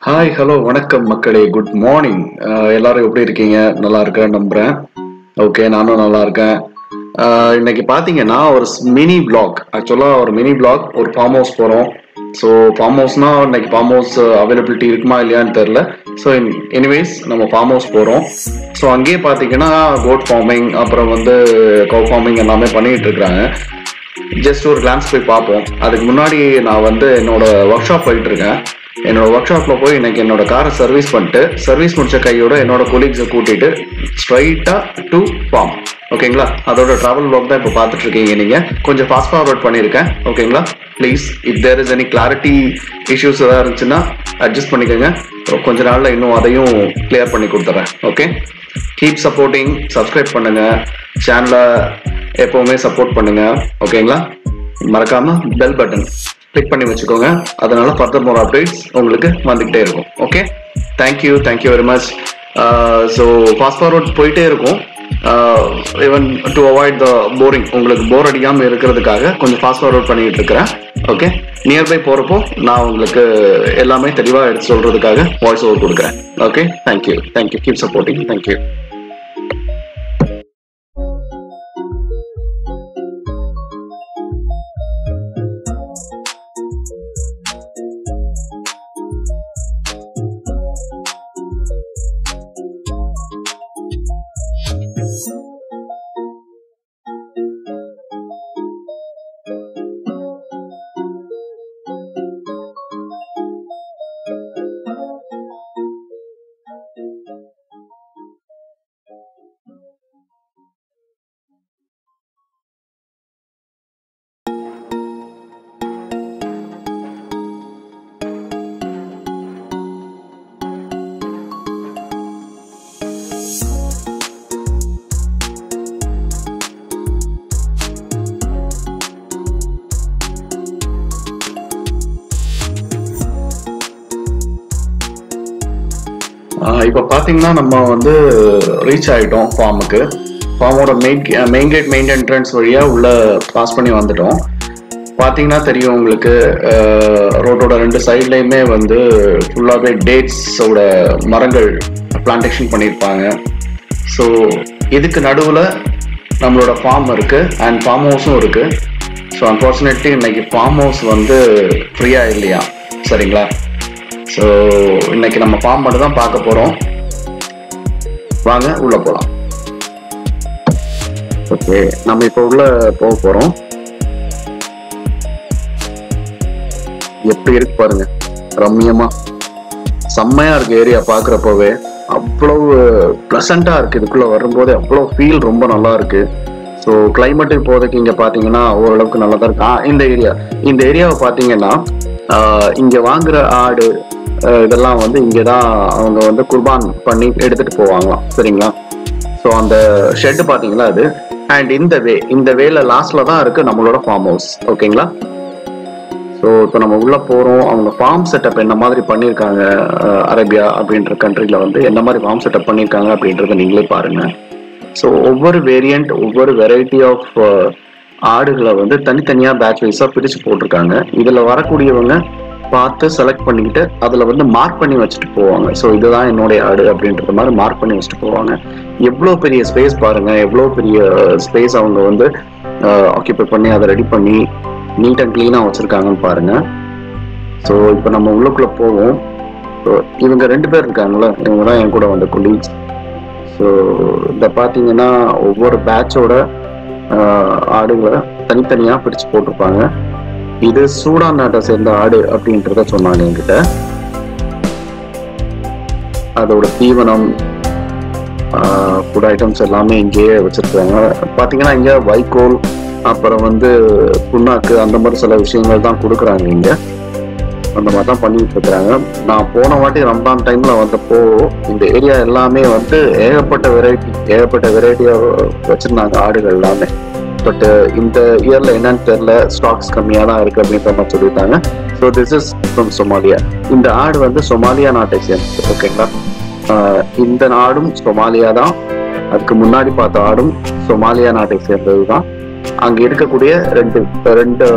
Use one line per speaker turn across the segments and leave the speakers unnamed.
Hi hello வணக்கம் மக்களே, good morning. எல்லாரும் எப்படி இருக்கீங்க? நல்லா இருக்கேன் நம்புறேன். ஓகே, நானும் நல்லா இருக்கேன். இன்னைக்கு பார்த்தீங்கன்னா ஒரு மினி பிளாக், ஆக்சுவலாக ஒரு மினி பிளாக், ஒரு ஃபார்ம் ஹவுஸ் போகிறோம். ஸோ ஃபார்ம் ஹவுஸ்னா இன்னைக்கு ஃபார்ம் ஹவுஸ் அவைலபிலிட்டி இருக்குமா இல்லையான்னு தெரில. ஸோ எனிவேஸ் நம்ம ஃபார்ம் ஹவுஸ் போகிறோம். ஸோ அங்கேயே பார்த்தீங்கன்னா கோட் ஃபார்மிங், அப்புறம் வந்து கவ் ஃபார்மிங் எல்லாமே பண்ணிட்டு இருக்கிறாங்க. ஜஸ்ட் ஒரு கிளான்ஸ் போய் பார்ப்போம். அதுக்கு முன்னாடி நான் வந்து என்னோட ஒர்க் ஷாப் போயிட்டு இருக்கேன். என்னோட ஒர்க் ஷாப்ல போய் இன்னைக்கு என்னோட காரை சர்வீஸ் பண்ணிட்டு, சர்வீஸ் முடிச்ச கையோட என்னோட கொலீக்ஸை கூட்டிட்டு ஸ்ட்ரைட்டா டு ஃபார்ம். ஓகேங்களா? அதோட டிராவல் வ்ளாக் தான் இப்போ பார்த்துட்டு இருக்கீங்க. நீங்க கொஞ்சம் ஃபாஸ்ட் ஃபார்வர்ட் பண்ணியிருக்கேன். ஓகேங்களா? Please, if there is any clarity issues ஏதாவது இருந்துச்சுன்னா அட்ஜஸ்ட் பண்ணிக்கோங்க. கொஞ்ச நாள்ல இன்னும் அதையும் கிளியர் பண்ணி கொடுத்துட்றேன். Okay, keep supporting. சப்ஸ்கிரைப் பண்ணுங்க, சேனலை எப்பவுமே சப்போர்ட் பண்ணுங்க. ஓகேங்களா? மறக்காம பெல் பட்டன் கிளிக் பண்ணி வச்சுக்கோங்க. அதனால ஃபர்தர் மோர் அப்டேட்ஸ் உங்களுக்கு வந்துகிட்டே இருக்கும். Okay, thank you very much. So fast forward போயிட்டே இருக்கும். Even to avoid the boring, உங்களுக்கு போர் அடிக்காமல் இருக்கிறதுக்காக கொஞ்சம் ஃபாஸ்ட் ஃபார்வர்ட் பண்ணிட்டு இருக்கிறேன். ஓகே, நியர்பை போகிறப்போ நான் உங்களுக்கு எல்லாமே தெளிவாக எடுத்து சொல்றதுக்காக வாய்ஸ் ஓவர் கொடுக்குறேன். Okay, thank you, keep supporting. Thank you. இப்போ பார்த்தீங்கன்னா நம்ம வந்து ரீச் ஆகிட்டோம் ஃபார்முக்கு. ஃபார்மோட மெயின் கேட், மெயின் என்ட்ரன்ஸ் வழியாக உள்ள பாஸ் பண்ணி வந்துட்டோம். பார்த்தீங்கன்னா தெரியும் உங்களுக்கு, ரோட்டோட ரெண்டு சைட்லேயுமே வந்து ஃபுல்லாகவே டேட்ஸோட மரங்கள் பிளான்டேஷன் பண்ணியிருப்பாங்க. ஸோ இதுக்கு நடுவில் நம்மளோட ஃபார்ம் இருக்குது அண்ட் ஃபார்ம் ஹவுஸும் இருக்குது. ஸோ அன்ஃபார்ச்சுனேட்லி இன்னைக்கு ஃபார்ம் ஹவுஸ் வந்து ஃப்ரீயாக இல்லையா, சரிங்களா? ஸோ இன்னைக்கு நம்ம ஃபார்ம் மட்டும் தான் பார்க்க போகிறோம். வாங்க உள்ள போகலாம். ஓகே, நம்ம இப்போ உள்ள போக போகிறோம். எப்படி இருக்கு பாருங்க, ரம்மியமா செம்மையா இருக்கு. ஏரியா பார்க்குறப்பவே அவ்வளவு ப்ளசண்டா இருக்கு. இதுக்குள்ள வரும்போது அவ்வளோ ஃபீல் ரொம்ப நல்லா இருக்கு. ஸோ கிளைமேட் இப்போதைக்கு இங்கே பார்த்தீங்கன்னா ஓரளவுக்கு நல்லா தான் இருக்கு. இந்த ஏரியாவை பார்த்தீங்கன்னா இங்கே வாங்குற ஆடு இதெல்லாம் வந்து இங்கே தான் அவங்க வந்து குர்பான் பண்ணி எடுத்துட்டு போவாங்களாம், சரிங்களா? ஸோ அந்த ஷெட் பார்த்தீங்களா அது. அண்ட் இந்த வேல லாஸ்ட்ல தான் இருக்கு நம்மளோட ஃபார்ம் ஹவுஸ். ஓகேங்களா? ஸோ இப்போ நம்ம உள்ள போகிறோம். அவங்க ஃபார்ம் செட்டப் என்ன மாதிரி பண்ணியிருக்காங்க, அரேபியா அப்படின்ற கண்ட்ரியில் வந்து என்ன மாதிரி ஃபார்ம் செட்டப் பண்ணியிருக்காங்க அப்படின்றத நீங்களே பாருங்க. ஸோ ஒவ்வொரு வேரியண்ட், ஒவ்வொரு வெரைட்டி ஆஃப் ஆடுகளை வந்து தனித்தனியாக பேட்ச் வைஸாக பிரித்து போட்டிருக்காங்க. இதில் வரக்கூடியவங்க பார்த்து செலக்ட் பண்ணிக்கிட்டு அதில் வந்து மார்க் பண்ணி வச்சுட்டு போவாங்க. ஸோ இதுதான் என்னுடைய ஆடு அப்படின்ற மாதிரி மார்க் பண்ணி வச்சுட்டு போவாங்க. எவ்வளோ பெரிய ஸ்பேஸ் பாருங்க, எவ்வளோ பெரிய ஸ்பேஸ் அவங்க வந்து ஆக்கியபை பண்ணி அதை ரெடி பண்ணி நீட் அண்ட் கிளீனாக வச்சுருக்காங்கன்னு பாருங்க. ஸோ இப்போ நம்ம உள்ளுக்குள்ளே போவோம். ஸோ இவங்க 2 பேர் இருக்காங்களே, இவங்க தான் என் கூட வந்த கொலீக்ஸ். ஸோ இதை பார்த்தீங்கன்னா ஒவ்வொரு பேட்சோட ஆடுகளை தனித்தனியாக பிரித்து போட்டிருப்பாங்க. இது சூடான் நாட்டை சேர்ந்த ஆடு அப்படின்றத சொன்னாங்க என்கிட்ட. அதோட தீவனம், ஃபுட் ஐட்டம்ஸ் எல்லாமே இங்கேயே வச்சிருக்காங்க. பார்த்தீங்கன்னா இங்கே வைக்கோல், அப்புறம் வந்து புண்ணாக்கு, அந்த மாதிரி சில விஷயங்கள் தான் கொடுக்குறாங்க. இங்கே அந்த மாதிரி தான் பண்ணிட்டு இருக்கிறாங்க. நான் போன வாட்டி ரம்ஜான் டைம்ல வந்தப்போ இந்த ஏரியா எல்லாமே வந்து ஏகப்பட்ட வெரைட்டியாக வச்சிருந்தாங்க ஆடுகள் எல்லாமே. பட் இந்த இயர்ல என்னன்னு தெரியல, ஸ்டாக்ஸ் கம்மியாக தான் இருக்கு அப்படின்ற மாதிரி சொல்லிட்டாங்க. So this is from Somalia. இந்த ஆடு வந்து சொமாலியா நாட்டை சேர்ந்தது. ஓகேங்களா? இந்த நாடும் சொமாலியா தான். அதுக்கு முன்னாடி பார்த்த ஆடும் சொமாலியா நாட்டை சேர்ந்தது தான். அங்க இருக்கக்கூடிய ரெண்டு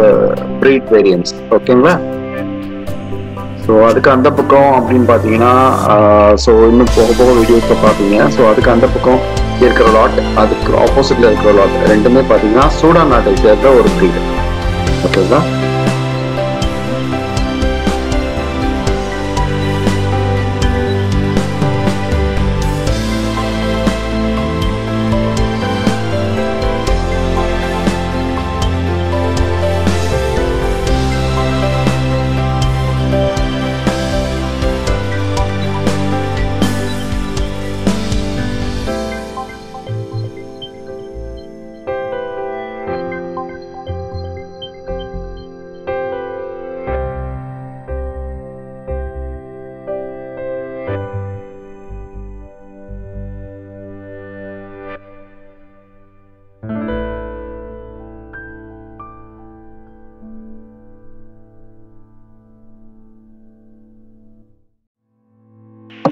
பிரீட் வேரியன்ஸ். ஓகேங்களா? ஸோ அதுக்கு அந்த பக்கம் அப்படின்னு பார்த்தீங்கன்னா ஸோ இன்னும் போக போக வீடியோஸில் பார்ப்பீங்க. ஸோ அதுக்கு அந்த பக்கம் இருக்கிற லாட், அதுக்கு ஆப்போசிட்ல இருக்கிற லாட் ரெண்டுமே பார்த்தீங்கன்னா சூடான் நாட்டை சேர்ந்த ஒரு breed. ஓகேங்களா?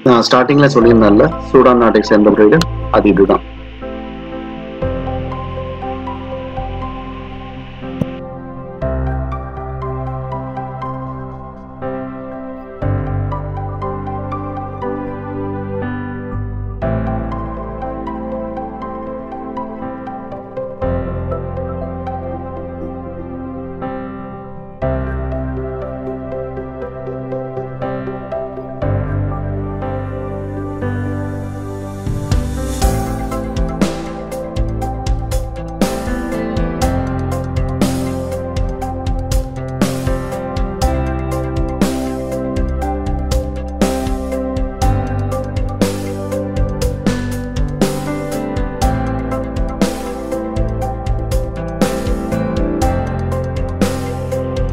நான் ஸ்டார்டிங்ல சொல்லியிருந்தேன்ல சூடான் நாட்டை சேர்ந்த breed, அது இதுதான்.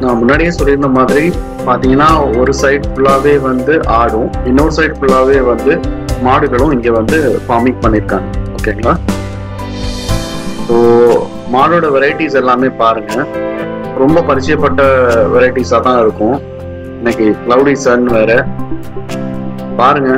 நான் முன்னாடியே சொல்லியிருந்த மாதிரி பார்த்தீங்கன்னா ஒரு சைட் ஃபுல்லாகவே வந்து ஆடும், இன்னொரு சைட் ஃபுல்லாகவே வந்து மாடுகளும் இங்கே வந்து ஃபார்மிங் பண்ணியிருக்காங்க. ஓகேங்களா? ஸோ மாடோட வெரைட்டிஸ் எல்லாமே பாருங்க, ரொம்ப பரிச்சயப்பட்ட வெரைட்டிஸாக தான் இருக்கும். இன்னைக்கு கிளவுடி சன் வேற பாருங்க.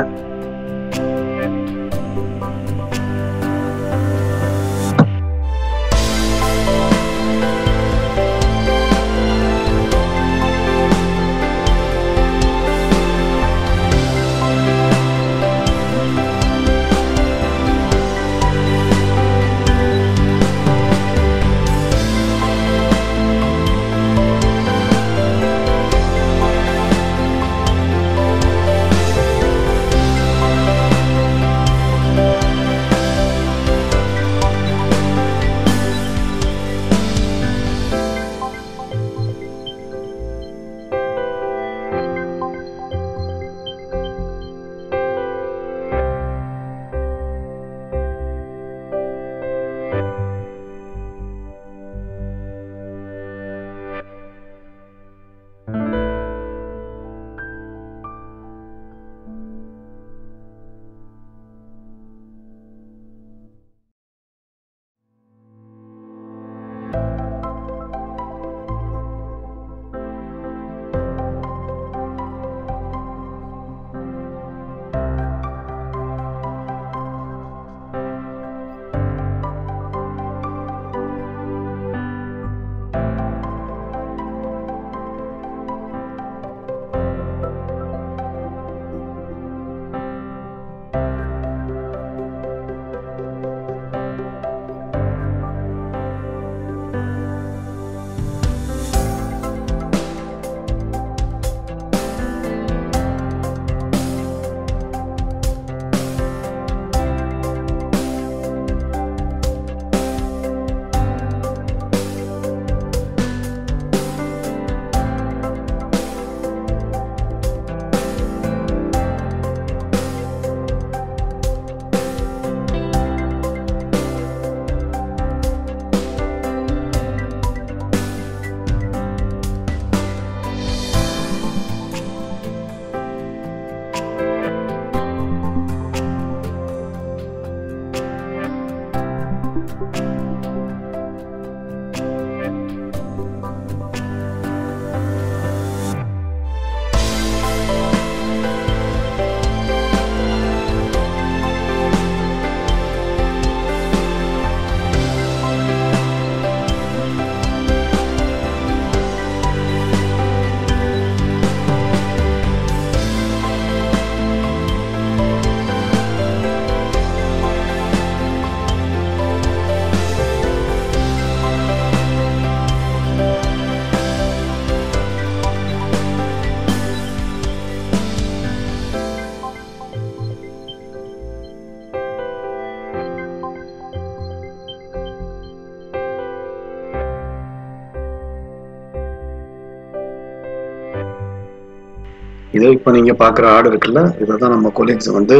இது இப்போ நீங்க பார்க்குற ஆடு இருக்குல்ல, இதை தான் நம்ம கொலீக்ஸ் வந்து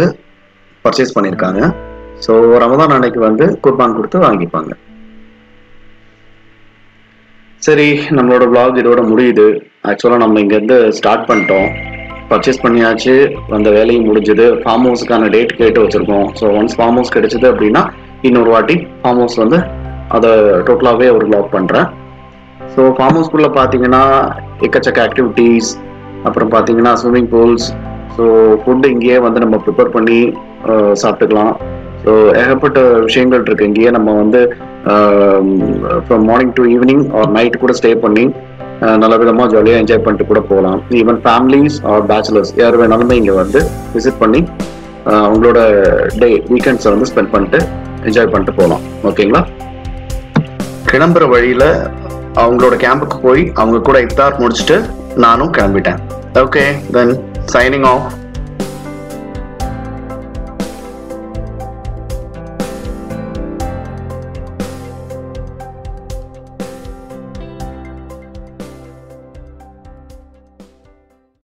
பர்ச்சேஸ் பண்ணியிருக்காங்க. ஸோ ரமதான் அன்னைக்கு வந்து குர்பான் கொடுத்து வாங்கிப்பாங்க. சரி, நம்மளோட vlog இதோட முடியுது. ஆக்சுவலாக நம்ம இங்கேருந்து ஸ்டார்ட் பண்ணிட்டோம், பர்ச்சேஸ் பண்ணியாச்சு, அந்த வேலையும் முடிஞ்சது. ஃபார்ம் ஹவுஸுக்கான டேட் கேட்டு வச்சுருக்கோம். ஸோ ஒன்ஸ் ஃபார்ம் ஹவுஸ் கிடைச்சிது அப்படின்னா இன்னொரு வாட்டி ஃபார்ம் ஹவுஸ் வந்து அதை டோட்டலாகவே ஒரு vlog பண்ணுறேன். ஸோ ஃபார்ம் ஹவுஸ்குள்ளே பார்த்தீங்கன்னா எக்கச்சக்க ஆக்டிவிட்டீஸ், அப்புறம் பார்த்தீங்கன்னா ஸ்விம்மிங் பூல்ஸ். ஸோ ஃபுட்டு இங்கேயே வந்து நம்ம ப்ரிப்பேர் பண்ணி சாப்பிட்டுக்கலாம். ஸோ ஏகப்பட்ட விஷயங்கள் இருக்குது இங்கேயே. நம்ம வந்து from morning to evening or night கூட ஸ்டே பண்ணி நல்ல விதமாக ஜாலியாக என்ஜாய் பண்ணிட்டு கூட போகலாம். ஈவன் ஃபேமிலிஸ் ஆர் பேச்சுலர்ஸ் யார் வேணாலுமே இங்கே வந்து விசிட் பண்ணி அவங்களோட வீக்கெண்ட்ஸை வந்து ஸ்பெண்ட் பண்ணிட்டு என்ஜாய் பண்ணிட்டு போகலாம். ஓகேங்களா? கிளம்புற வழியில் அவங்களோட கேம்புக்கு போய் அவங்க கூட இஃப்தார் முடிச்சுட்டு நானும் கிளம்பிட்டேன். Okay, then signing off.